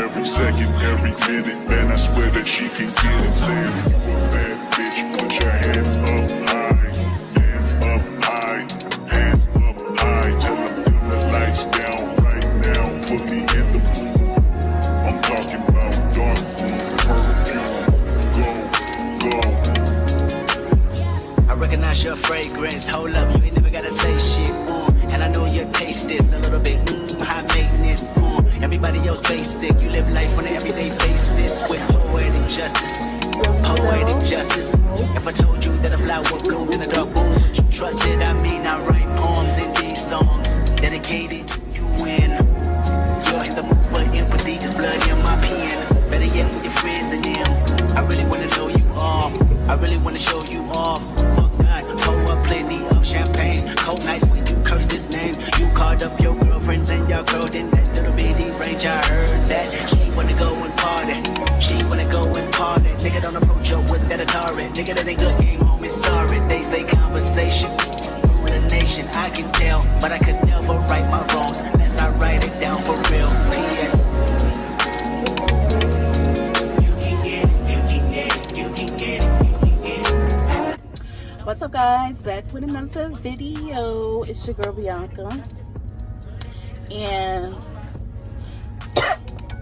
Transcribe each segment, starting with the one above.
every second, every minute. Man, I swear that she can get it. Saying you a bad bitch, put your hands up high, hands up high, hands up high. Tell them dim the lights down right now. Put me in the mood. I'm talking about dark room, perfume. Go, go. I recognize your fragrance. Hold up, you ain't never gotta say shit. And I know your taste is a little bit high maintenance. Everybody else basic. You live life on an everyday basis with poetic justice. Poetic justice. If I told you that a flower bloomed in a dark room, would you trust it? I mean, I write poems in these songs dedicated to you and you're in the mood for empathy. There's blood in my pen. Better yet with your friends and them. I really wanna know you all. I really wanna show you off. Fuck God, pour up plenty of champagne. Cold nights when you curse this name. You called up your girlfriends and y'all curled in that little bitty range. I heard that she wanna go and party. She wanna go and party. Nigga don't approach her with that Atari. Nigga that ain't good, ain't home is sorry. They say conversation with a nation. I can tell, but I could never right my wrongs unless I write it down for real. P.S. What's up, guys? Back with another video. It's your girl Bianca, and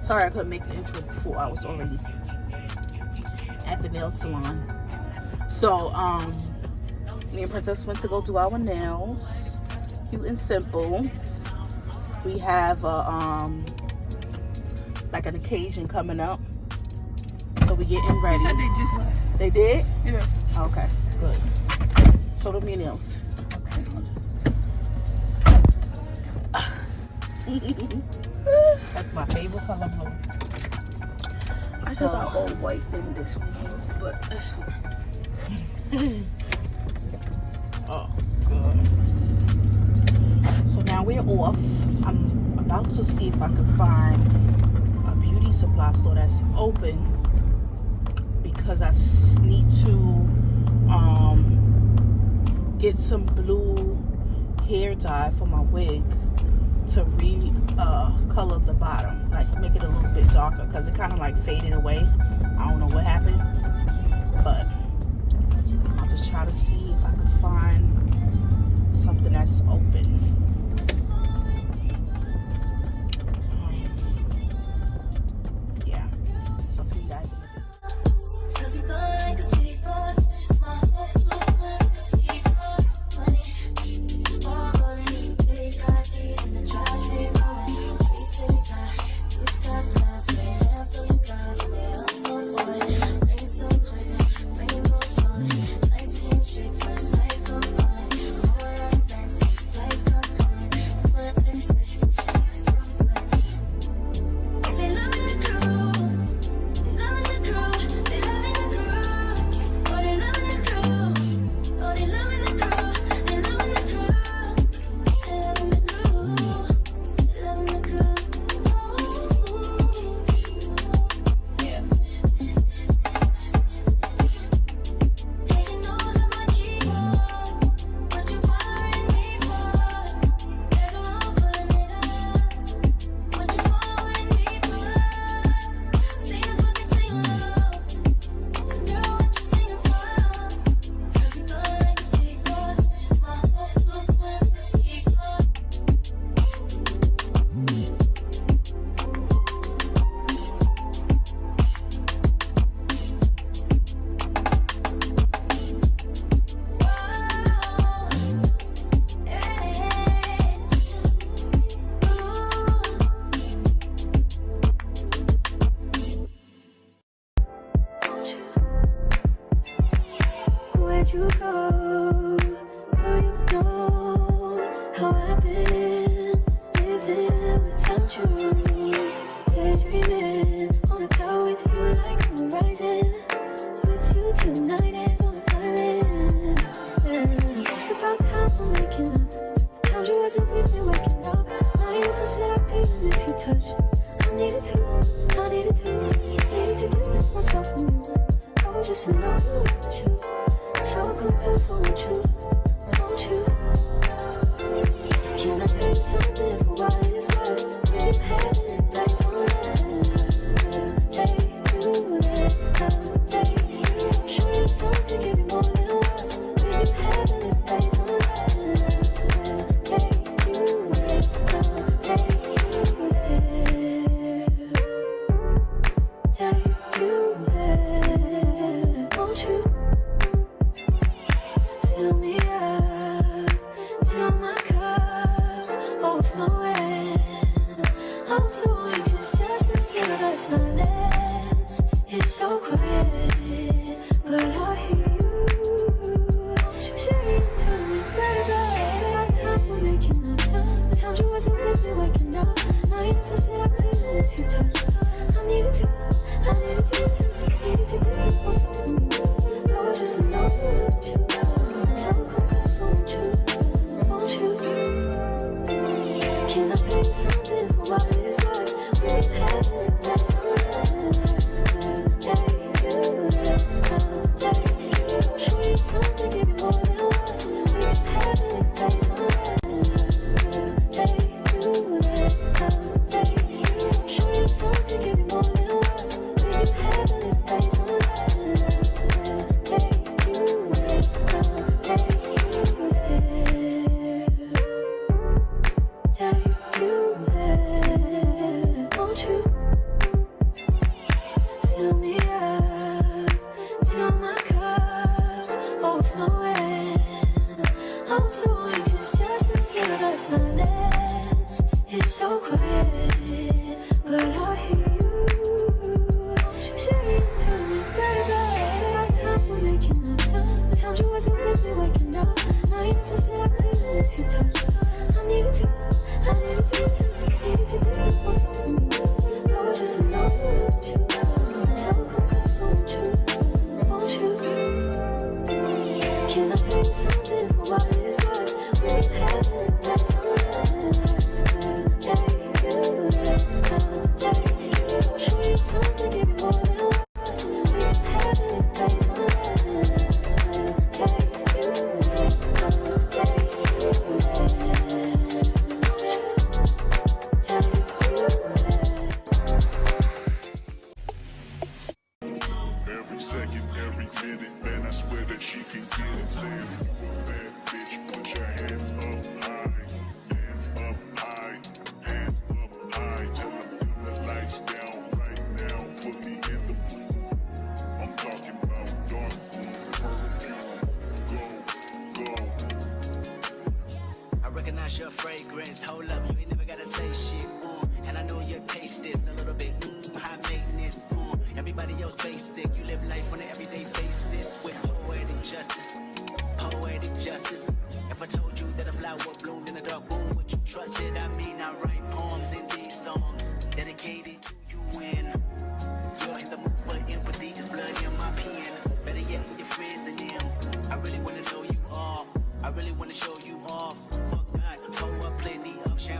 sorry I couldn't make the intro before. I was already at the nail salon. So me and Princess went to go do our nails, cute and simple. We have like an occasion coming up, so we getting ready. You said they just left. They did? Yeah. Okay, good. Show them your nails. That's my favorite color blue. I took a whole white thing this week, but that's fine. Oh, good. So now we're off. I'm about to see if I can find a beauty supply store that's open, because I need to get some blue hair dye for my wig to color the bottom, like make it a little bit darker, because it kind of like faded away. I don't know what happened, but I'll just try to see if I can find something that's open. Yeah, so I'll see you guys in a bit. Where'd you go? Oh, you know how I've been living without you. Daydreaming on a cloud with you like I'm rising. With you tonight is on an island. Yeah. It's about time for making up. The times you wasn't with me waking up. Now you feel set up, cause you miss your touch. I needed to distance myself from you. I was just in love with you. So come close, won't you? Won't you? Can I tell you something for what it's worth? We've had it, like on nothing. It's so quiet, but I hear you saying to me, baby. Say our time we're making up time. The times you wasn't with me waking up. Now you never said I couldn't miss your touch. I needed to distance myself from you. I was just alone with you. So come close, won't you? Won't you? Can I tell you something for what it is worth? We've had it, that's all right. Take you there, take you. Show you something, give you more than words. We've had it, that's all right. Take you there, take you. Show you something, give you more than words. We've had it, that's all right. Take you there, take you there. Take you there, won't you? Fill me up till my cup's overflowing. I'm so anxious just to feel the silence. It's so quiet, but I hear you saying to me, baby. Say our time we're making up time. The times you wasn't with me waking up. Now you never said I couldn't miss your touch. I needed to distance myself from you. I was just alone with you. So come close, won't you? Won't you? Can I tell you something for what it is worth? We've had it, that's all right. Take you there, take you. Show you something, give you more than words. We've had it, that's all right. Take you there, take you there. Every second, every minute, man, I swear that she can get it. Say if you a bad bitch, put your hands up high. Hands up high, hands up high. Tell them dim the lights down right now. Put me in the mood. I'm talking about dark perfume. Go, go. I recognize your fragrance. Hold up, you ain't never gotta say shit. And I know your taste is a little bit high maintenance. Everybody else basic. You live life on an everyday basis with poetic justice. Poetic justice. If I told you that a flower bloomed in a dark room, would you trust it? I mean, I write poems in these songs dedicated to you. When you're in the mood for empathy, there's blood in my pen. Better yet, with your friends and them. I really wanna know you all. I really wanna show you off. Fuck God, pour up plenty of champagne.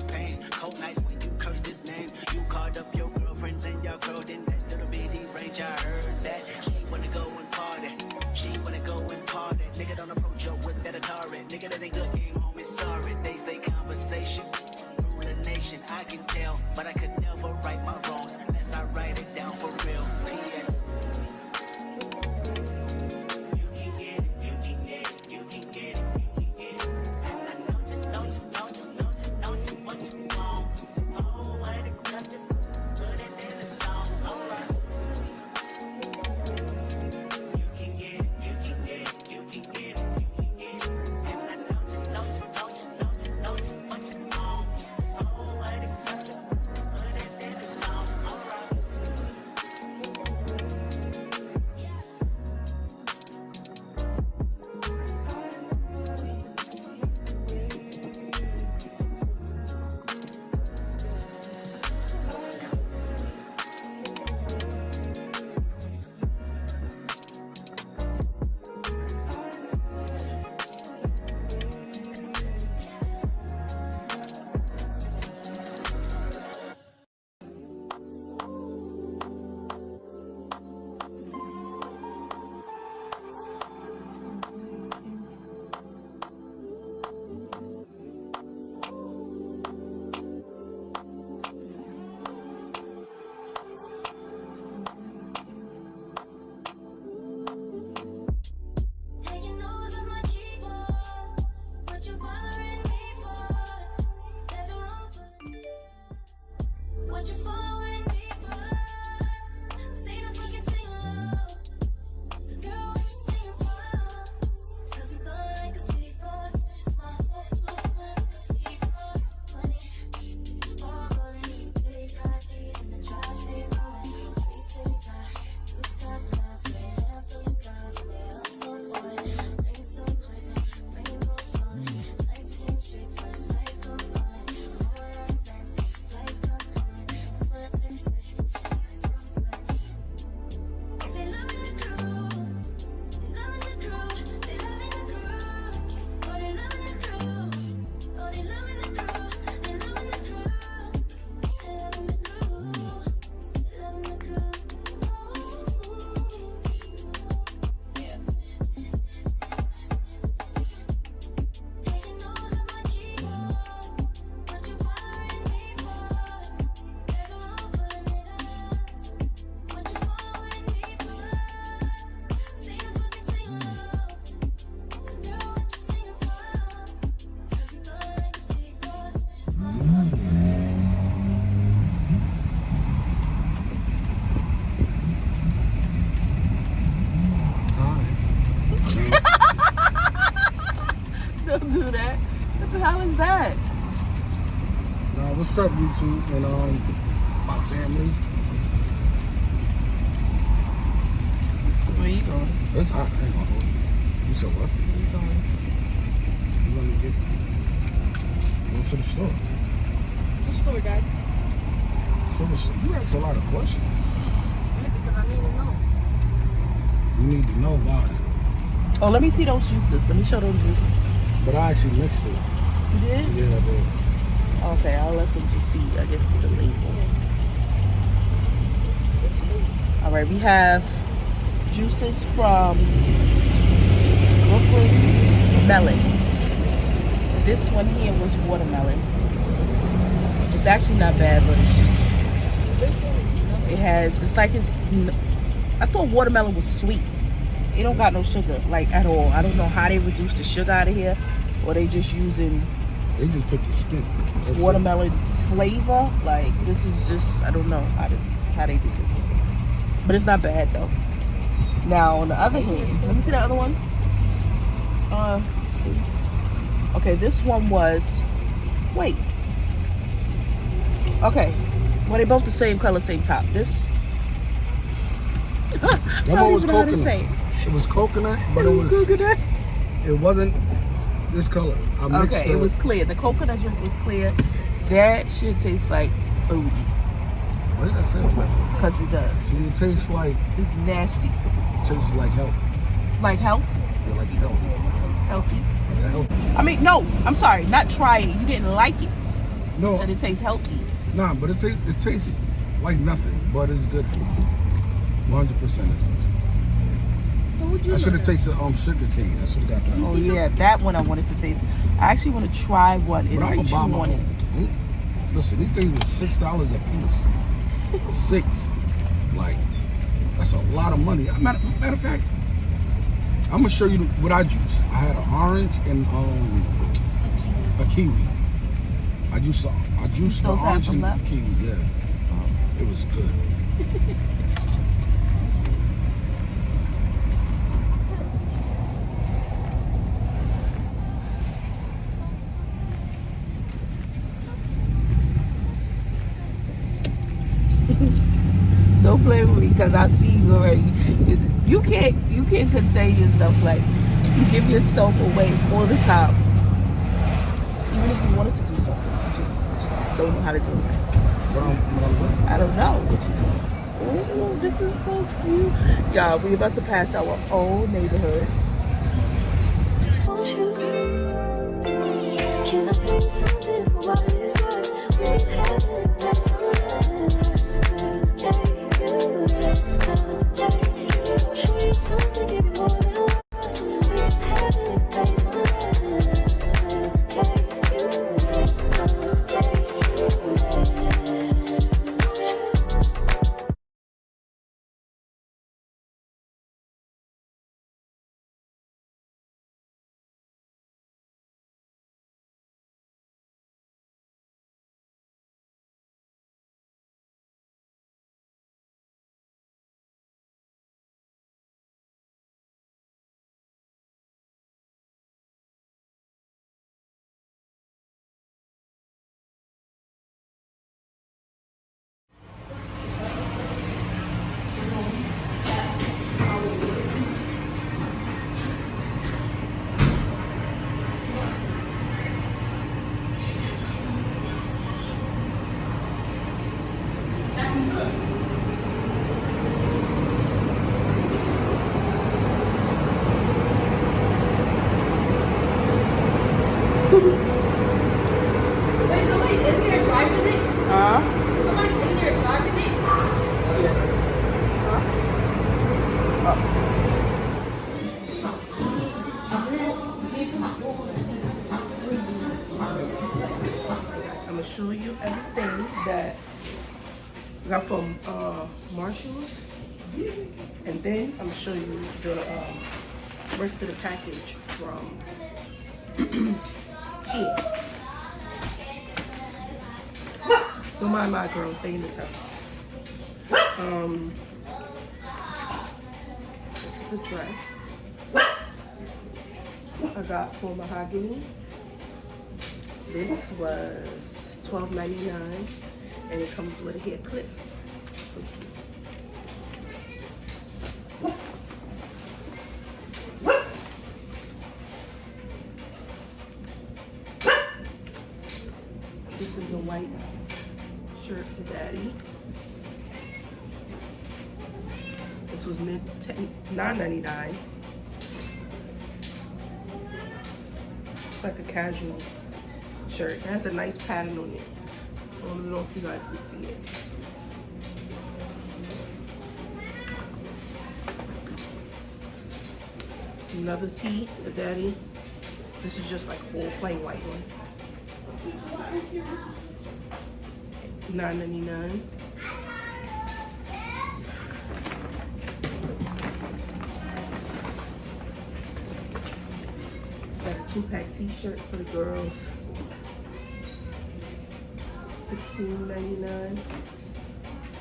what's up, YouTube and my family? Where you going? It's hot. I ain't gonna hold you. You said what? Where you going? You want to go to the store? The store, Dad. So you ask a lot of questions. Yeah, because I need to know. You need to know why. Oh, let me see those juices. Let me show those juices. But I actually mixed it. You did? Yeah, I did. Okay, I'll let them just see. I guess it's a label. All right, we have juices from Brooklyn Melons. This one here was watermelon. It's actually not bad, but it's just, it's like I thought watermelon was sweet. It don't got no sugar, like, at all. I don't know how they reduce the sugar out of here, or they just using They just put the skin. That's watermelon flavor. Like, this is just, I don't know how they did this. But it's not bad, though. Now, on the other hand, let me see that other one. Okay, this one was, wait. Okay, well, they both the same color, same top. This, That one was coconut. It was coconut, but it was coconut. It wasn't this color. I mixed Okay, it was clear. The coconut drink was clear. That shit tastes like booty. What did I say? Because it does. See, it tastes like, It's nasty. it tastes like health. Like health? Yeah, like healthy. Healthy. Like a healthy. I mean, no, I'm sorry, not try it. You didn't like it. No, You said it tastes healthy. nah, but it tastes like nothing, but it's good for you. 100% is good. I should have tasted sugar cane. I should have got that. Oh yeah, that one I wanted to taste. I actually want to try one and But I'm write gonna you buy my on it. own. Listen, these things are $6 a piece. 6. Like, that's a lot of money. Matter of fact, I'm gonna show you what I juiced. I had an orange and a kiwi. I juiced the still have orange some and left? kiwi. Yeah, it was good. Don't play with me because I see you already. You can't contain yourself. Like, you give yourself away all the time. Even if you wanted to do something, you just don't know how to do it. I don't know what you do. Oh, this is so cute. Y'all, we about to pass our old neighborhood. Won't you? Can I tell you something for what it's worth? We've had it back show you something, give me more than words. We've had it back Wait, somebody's in here driving it? Huh? Somebody's in there driving it? I'm gonna show you everything that I got from Marshall's, and then I'm gonna show you the rest of the package from Chia. Don't mind my girls, they in the tub. This is a dress I got for Mahogany. This was $12.99, and it comes with a hair clip. So cute. This is a white shirt for Daddy. This was $9.99. It's like a casual shirt. It has a nice pattern on it. I don't know if you guys can see it. Another tee for Daddy. This is just like a whole plain white one. $9.99. Got a 2-pack t-shirt for the girls. $16.99.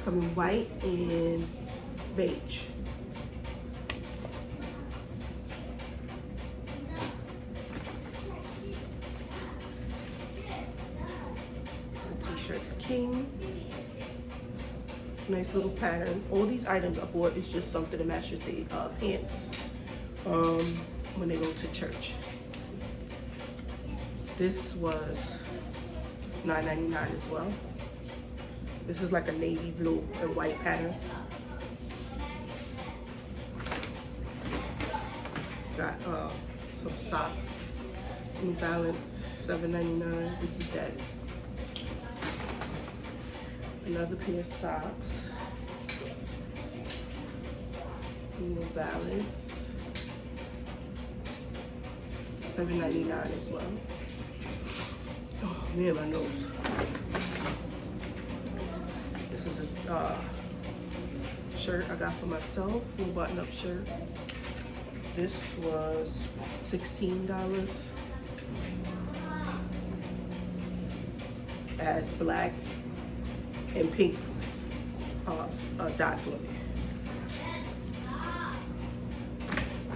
Coming white and beige. T-shirt for King. Nice little pattern. All these items I bought is just something to match with the pants when they go to church. This was $9.99 as well. This is like a navy blue and white pattern. Got some socks. New Balance, $7.99. This is Daddy's. Another pair of socks. New Balance, $7.99 as well. Oh man, my nose. This is a shirt I got for myself, full button-up shirt. This was $16. Has black and pink dots on it.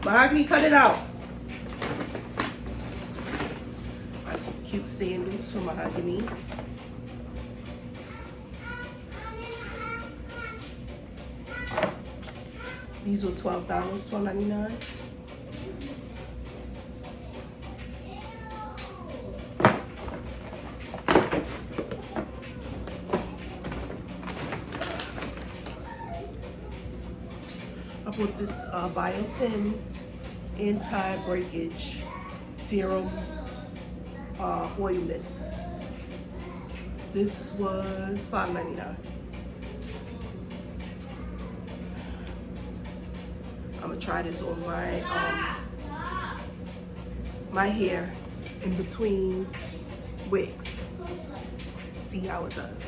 Mahogany, cut it out. Got some cute sandals from Mahogany. These were $12, $12.99. I bought this Biotin anti-breakage serum oil mist. This was $5.99. I'm gonna try this on my my hair in between wigs. See how it does.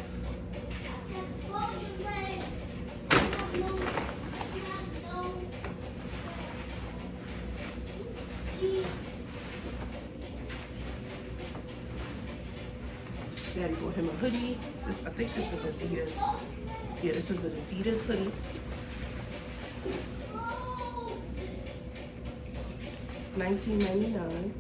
Daddy bought him a hoodie. I think this is Adidas. Yeah, this is an Adidas hoodie. $19.99.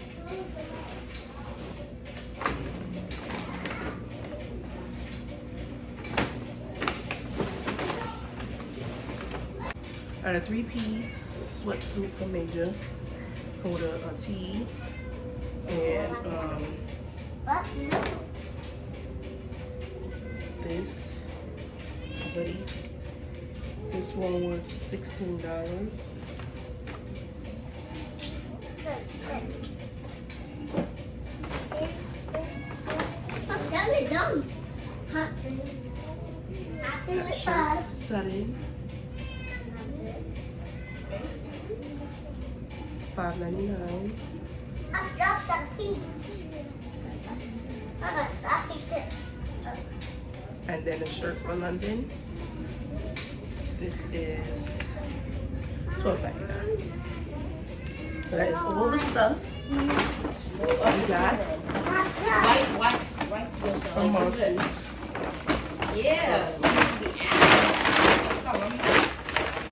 And a 3-piece sweatsuit from Major. Hold a tee and this hoodie. This one was $16. That shirt for Sutton. $5.99. And then a shirt for London. This is $12.99. So that is all the stuff we got from Marshall.